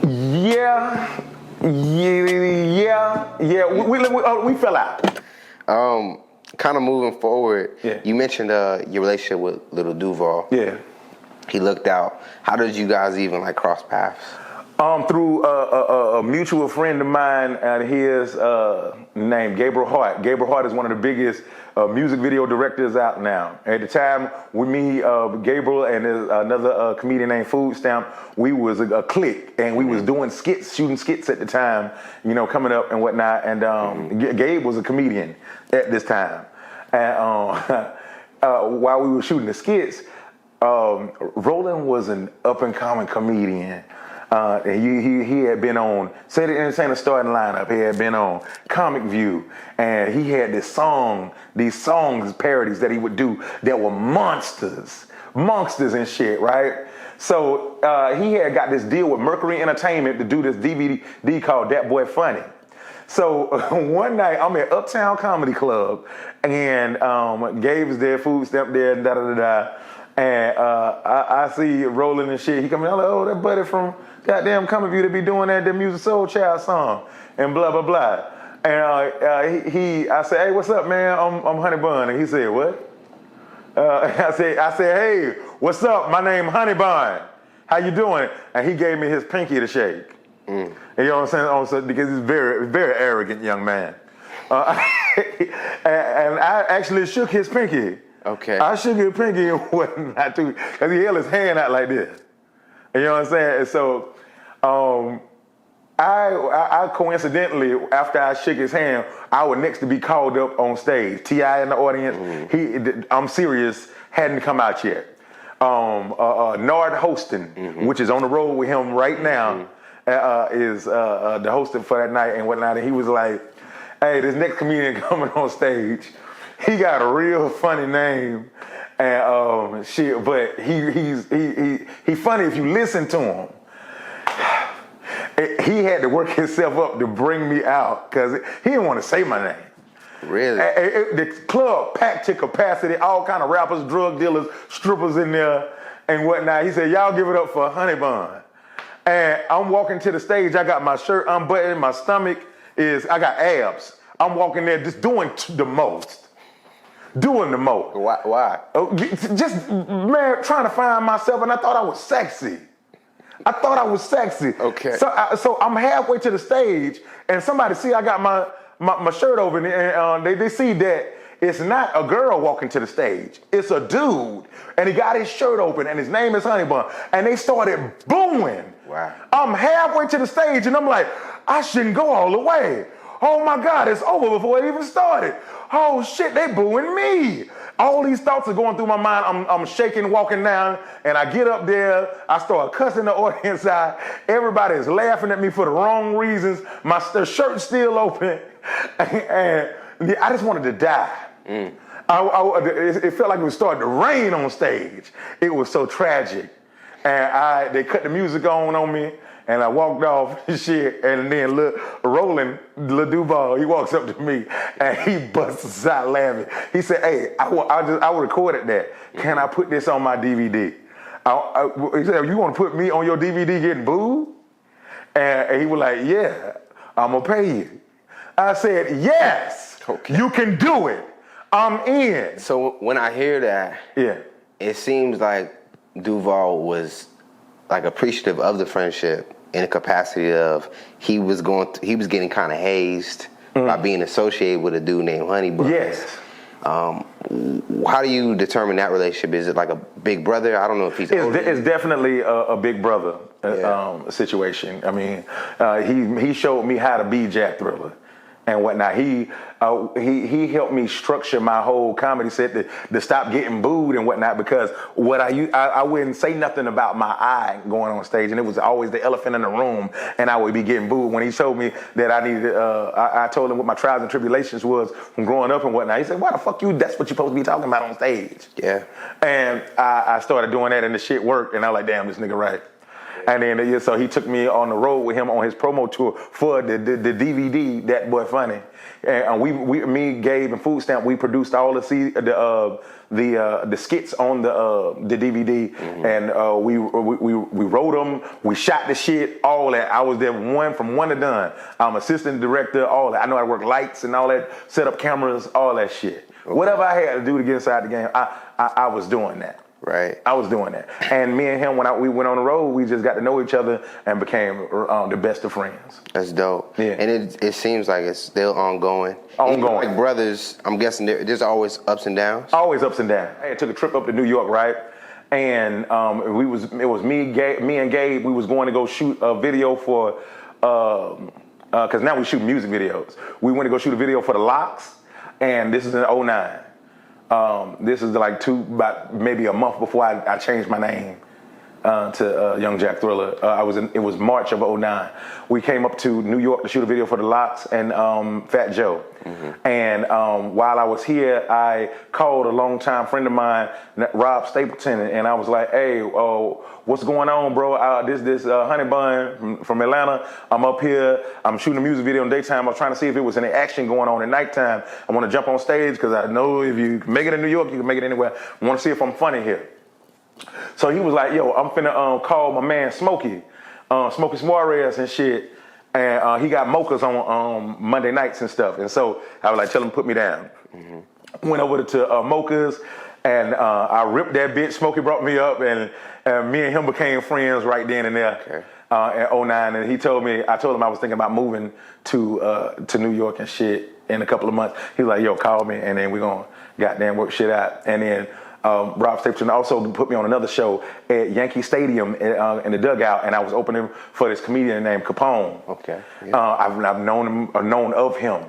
Yeah. We fell out. Kind of moving forward, Yeah. you mentioned your relationship with Lil Duval. Yeah. He looked out. How did you guys even like cross paths? Through a mutual friend of mine, his named Gabriel Hart. Gabriel Hart is one of the biggest music video directors out now. At the time, with me, Gabriel, and another comedian named Food Stamp, we was a clique, and we was doing skits, shooting skits at the time, you know, coming up and whatnot. And Gabe was a comedian at this time. And while we were shooting the skits, Roland was an up-and-coming comedian. He had been on, say the Entertainer starting lineup, he had been on Comic View, and he had these songs, parodies that he would do that were monsters and shit, right? So he had got this deal with Mercury Entertainment to do this DVD called That Boy Funny. So one night I'm at Uptown Comedy Club, and Gabe's there, Food Stamp there, and da-da-da-da. And I see Roland and shit. He come in, I'm like, oh, that buddy from goddamn Comic View to be doing that Music Soul Child song and blah, blah, blah. And I said, hey, what's up, man? I'm Honey Bun. And he said, what? I said, hey, what's up? My name Honey Bun. How you doing? And he gave me his pinky to shake. And you know what I'm saying? Also, because he's a very, very arrogant young man. And I actually shook his pinky. Okay. I shook his pinky and whatnot too, because he held his hand out like this. You know what I'm saying? And so I coincidentally, after I shook his hand, I was next to be called up on stage. T.I. in the audience. I'm Serious hadn't come out yet. Nard Hostin, which is on the road with him right now, is the hosting for that night and whatnot. And he was like, hey, this next comedian coming on stage, he got a real funny name and shit, but he funny if you listen to him. He had to work himself up to bring me out because he didn't want to say my name. Really? The club packed to capacity, all kind of rappers, drug dealers, strippers in there and whatnot. He said, y'all give it up for Honey Bun. And I'm walking to the stage, I got my shirt unbuttoned, my stomach I got abs. I'm walking there just doing the most. Why? Just, man, trying to find myself, and I thought I was sexy. Okay. So I'm halfway to the stage, and somebody see I got my shirt open, and they see that it's not a girl walking to the stage. It's a dude, and he got his shirt open, and his name is Honey Bun, and they started booing. Wow. I'm halfway to the stage, and I'm like, I shouldn't go all the way. Oh my God, it's over before it even started. Oh shit, they booing me. All these thoughts are going through my mind. I'm shaking, walking down, and I get up there. I start cussing the audience out. Everybody is laughing at me for the wrong reasons. My shirt's still open, and I just wanted to die. It felt like it was starting to rain on stage. It was so tragic. And they cut the music on me, and I walked off and shit, and then Lil Duval, he walks up to me, and he busts out laughing. He said, hey, I recorded that. Can I put this on my DVD? He said, you want to put me on your DVD getting booed? And he was like, yeah, I'm going to pay you. I said, yes, okay. You can do it. I'm in. So when I hear that, yeah, it seems like Duval was like appreciative of the friendship in the capacity of he was getting kind of hazed by being associated with a dude named Honey Bun. Yes. How do you determine that relationship? Is it like a big brother? I don't know if he's older. It's definitely a big brother situation. I mean, he showed me how to be Jack Thriller and whatnot. He helped me structure my whole comedy set to stop getting booed and whatnot, because I wouldn't say nothing about my eye going on stage, and it was always the elephant in the room, and I would be getting booed. When he showed me that I needed, I told him what my trials and tribulations was from growing up and whatnot. He said, why the fuck that's what you're supposed to be talking about on stage. Yeah. And I started doing that, and the shit worked, and I was like, damn, this nigga right. And then so he took me on the road with him on his promo tour for the DVD, That Boy Funny. And me, Gabe, and Food Stamp, we produced all the skits on the DVD, and we wrote them, we shot the shit, all that. I was there from one to done. I'm assistant director, all that. I know how to work lights and all that, set up cameras, all that shit. Okay. Whatever I had to do to get inside the game, I was doing that. Right. I was doing that. And me and him, when we went on the road, we just got to know each other and became the best of friends. That's dope. Yeah. And it seems like it's still ongoing. Ongoing. Like brothers, I'm guessing there's always ups and downs? Always ups and downs. I took a trip up to New York, right? And it was me and Gabe, we was going to go shoot a video for, because now we shoot music videos. We went to go shoot a video for the Locks, and this is in 2009. This is like about maybe a month before I changed my name to Young Jack Thriller. It was March of 2009. We came up to New York to shoot a video for the Locks and Fat Joe. And while I was here, I called a longtime friend of mine, Rob Stapleton, and I was like, "Hey, what's going on, bro? This Honey Bun from Atlanta. I'm up here. I'm shooting a music video in daytime. I was trying to see if it was any action going on at nighttime. I want to jump on stage because I know if you can make it in New York, you can make it anywhere. I want to see if I'm funny here." So he was like, "Yo, I'm finna call my man Smokey Suarez and shit." And he got mochas on Monday nights and stuff. And so I was like, "Tell him to put me down." Went over to mochas, and I ripped that bitch. Smokey brought me up, and me and him became friends right then and there. Okay. In 2009, and I told him I was thinking about moving to New York and shit in a couple of months. He was like, "Yo, call me, and then we're gonna goddamn work shit out." And then Rob Stapleton also put me on another show at Yankee Stadium in the dugout, and I was opening for this comedian named Capone. Okay. Yeah. I've known of him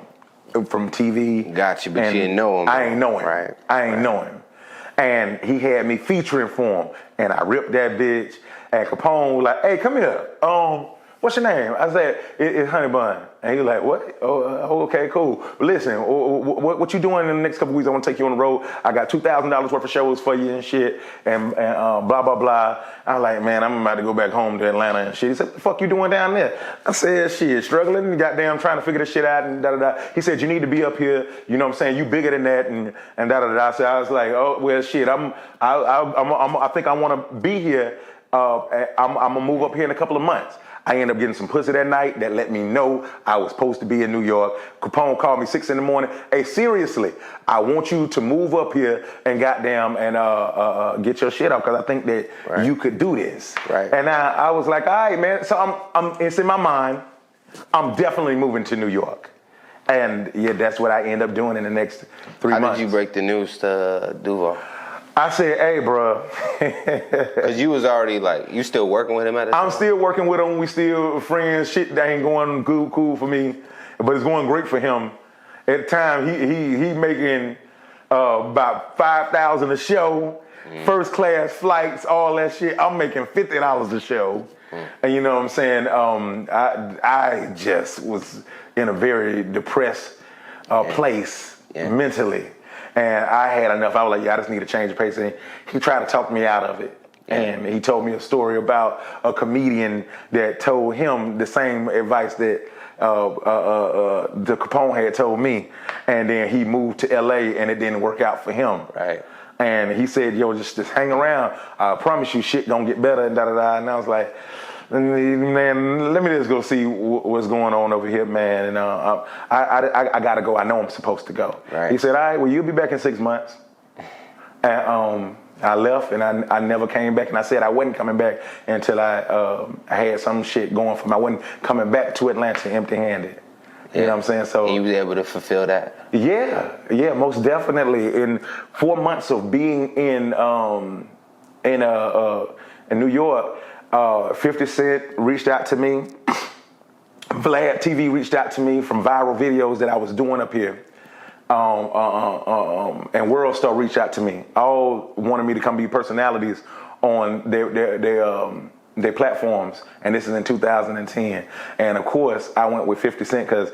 from TV. Got you, but you didn't know him. I ain't know him. Right. I ain't know him. And he had me featuring for him, and I ripped that bitch. And Capone was like, "Hey, come here. What's your name?" I said, "It's Honey Bun." And he was like, "What? Oh, okay, cool. But listen, what you doing in the next couple weeks? I want to take you on the road. I got $2,000 worth of shows for you and shit, and blah, blah, blah." I was like, "Man, I'm about to go back home to Atlanta and shit." He said, "What the fuck you doing down there?" I said, "Shit, struggling, goddamn, trying to figure this shit out and da-da-da." He said, "You need to be up here. You know what I'm saying? You bigger than that and da-da-da." So I was like, "Oh, well, shit, I think I want to be here. I'm going to move up here in a couple of months." I ended up getting some pussy that night that let me know I was supposed to be in New York. Capone called me 6 a.m. "Hey, seriously, I want you to move up here and goddamn and get your shit up because I think that you could do this." Right. And I was like, "All right, man." So it's in my mind. I'm definitely moving to New York. And yeah, that's what I end up doing in the next 3 months. How did you break the news to Duval? I said, "Hey, bro." Because you was already you still working with him at the time? I'm still working with him. We still friends. Shit that ain't going cool for me, but it's going great for him. At the time, he making about $5,000 a show, first class flights, all that shit. I'm making $50 a show, and you know what I'm saying. I just was in a very depressed place mentally. And I had enough. I was like, "Yeah, I just need to change the pace." And he tried to talk me out of it. And he told me a story about a comedian that told him the same advice that the Capone had told me. And then he moved to LA and it didn't work out for him. Right. And he said, "Yo, just hang around. I promise you shit gonna get better," and da-da-da. And I was like, "Man, let me just go see what's going on over here, man." And I gotta go. I know I'm supposed to go. Right. He said, "All right, well, you'll be back in 6 months." And I left, and I never came back. And I said I wasn't coming back until I had some shit going for me. I wasn't coming back to Atlanta empty-handed. You know what I'm saying? So and you was able to fulfill that? Yeah, most definitely. In 4 months of being in New York, 50 Cent reached out to me. Vlad TV reached out to me from viral videos that I was doing up here. And World Star reached out to me. All wanted me to come be personalities on their platforms. And this is in 2010. And of course, I went with 50 Cent because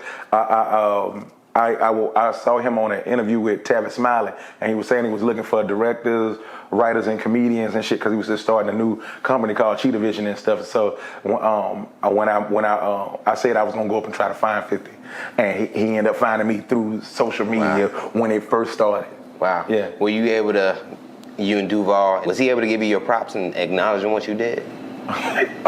I saw him on an interview with Tavis Smiley, and he was saying he was looking for directors, writers, and comedians and shit because he was just starting a new company called Cheetah Vision and stuff. So when I said I was gonna go up and try to find 50, and he ended up finding me through social media when it first started. Wow. Yeah. Were you able to? You and Duval, was he able to give you your props and acknowledging what you did? Yeah.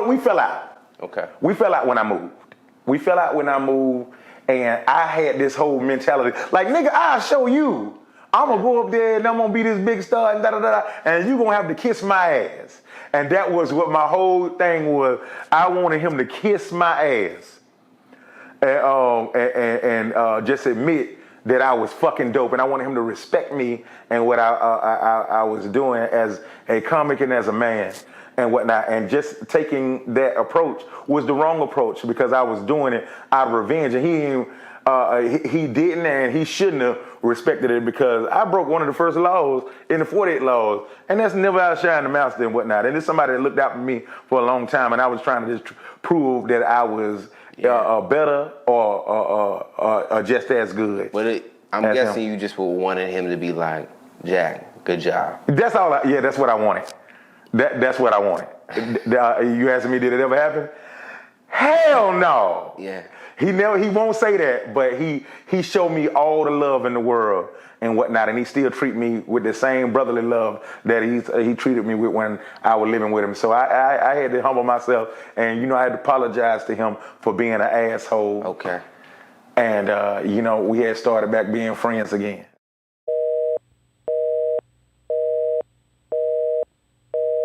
We fell out. Okay. We fell out when I moved. And I had this whole mentality, like, nigga, I'll show you. I'm gonna go up there and I'm gonna be this big star and da-da-da, and you gonna have to kiss my ass. And that was what my whole thing was. I wanted him to kiss my ass and just admit that I was fucking dope, and I wanted him to respect me and what I was doing as a comic and as a man and whatnot. And just taking that approach was the wrong approach because I was doing it out of revenge, and he didn't and he shouldn't have respected it because I broke one of the first laws in the 48 laws, and that's never outshine the master and whatnot. And it's somebody that looked out for me for a long time, and I was trying to just prove that I was better or just as good. But I'm guessing you just wanted him to be like, Jack, good job. That's all. That's what I wanted. That's what I wanted. You asking me, did it ever happen? Hell no. Yeah. He won't say that, but he showed me all the love in the world and whatnot, and he still treat me with the same brotherly love that he treated me with when I was living with him. So I had to humble myself, and I had to apologize to him for being an asshole. Okay. And we had started back being friends again.